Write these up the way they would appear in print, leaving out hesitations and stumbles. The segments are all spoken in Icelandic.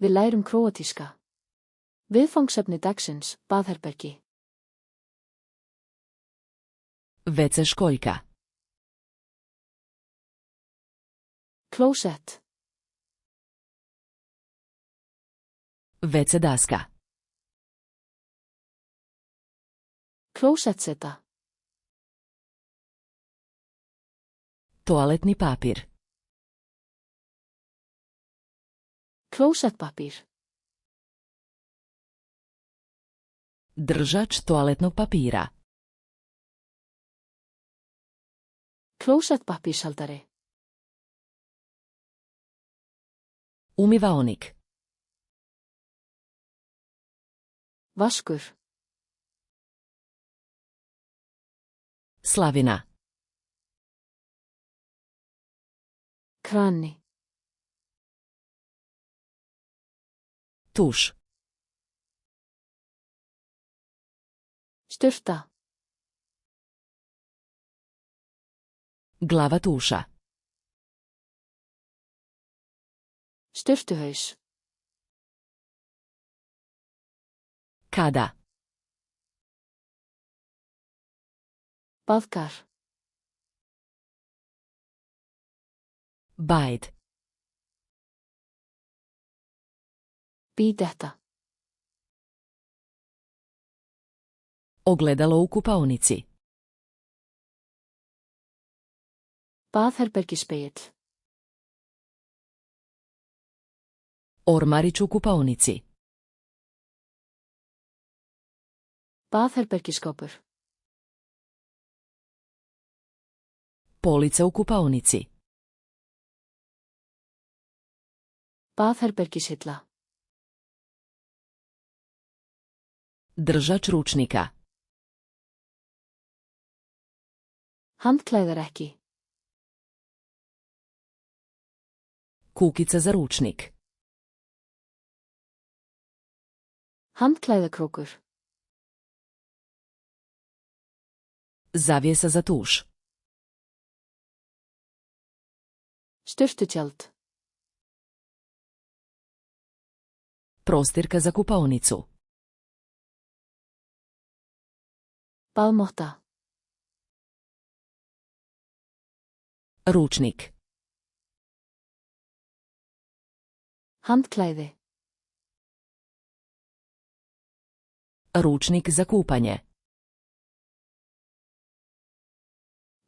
Við lærum króatíska. Viðfangsefni dagsins, baðherbergi. WC školjka. Klósett. WC daska. Klósettseta. Toaletni papir. Klósettpapír. Držač toaletnog papira. Klósettpapírshaldari. Umivaonik. Vaskur. Slavina. Krani. Tuš. Sturta. Glava tuša. Sturtuhaus. Kada. Baðkar. Bajd. Bidetta. Ogledalo u kupaonici. Baðherbergispegill. Ormarić u kupaonici. Baðherbergiskápur. Polica u kupaonici. Baðherbergishilla. Držač ručnika. Handklæðarekki. Kukica za ručnik. Handklæðakrókur. Zavjesa za tuš. Sturtutjald. Prostirka za kupaonicu. Baðmotta. Ručnik. Handklæði. Ručnik za kupanje.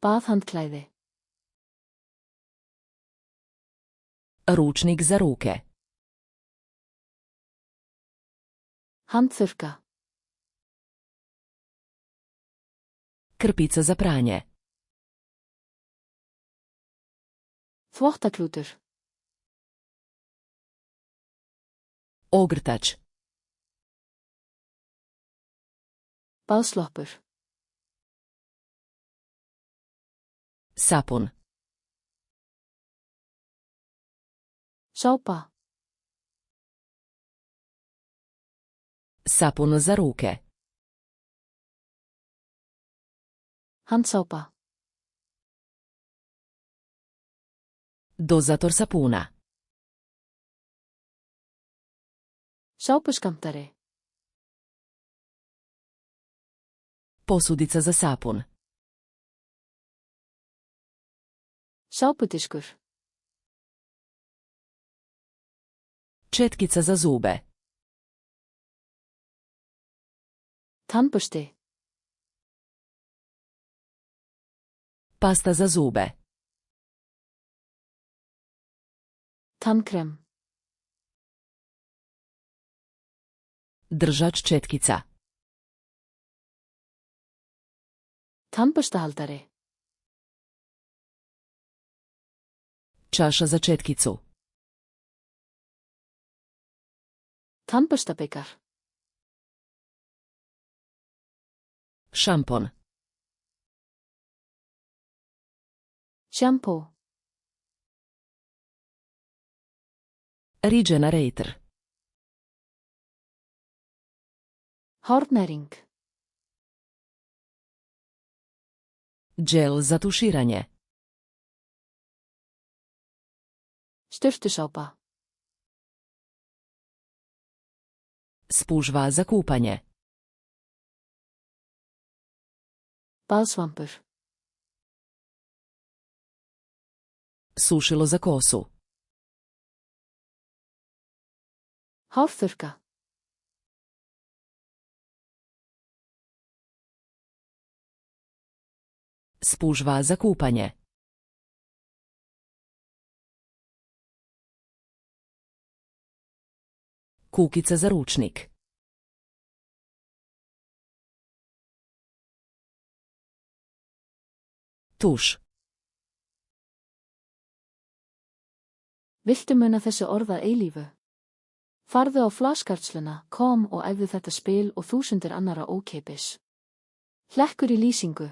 Baðhandklæði. Ručnik za ruke. Handþurrka. Krpica za pranje. Þvottaklútur. Ogrtač. Baðsloppur. Sapun. Sápa. Sapun za ruke. Handsápa. Dozator sapuna. Sápuskamtari. Posudica za sapun. Sápudiskur. Četkica za zube. Tannbursti. Pasta za zube. Tannkrem. Držač četkica. Tannburstahaldari. Čaša za četkicu. Tannburstabikar. Šampon. Shampoo. Regenerator. Hárnæring. Gel za tuširanje. Sturtusápa. Spužva za kupanje. Baðsvampur. Sušilo za kosu. Hárþurrka. Spužva za kupanje. Kukica za ručnik. Tuš. Viltu muna þessi orð að eilífu? Farðu á flashcardsluna.com og æfðu þetta spil og þúsundir annara ókeypis. Hlekkur í lýsingu.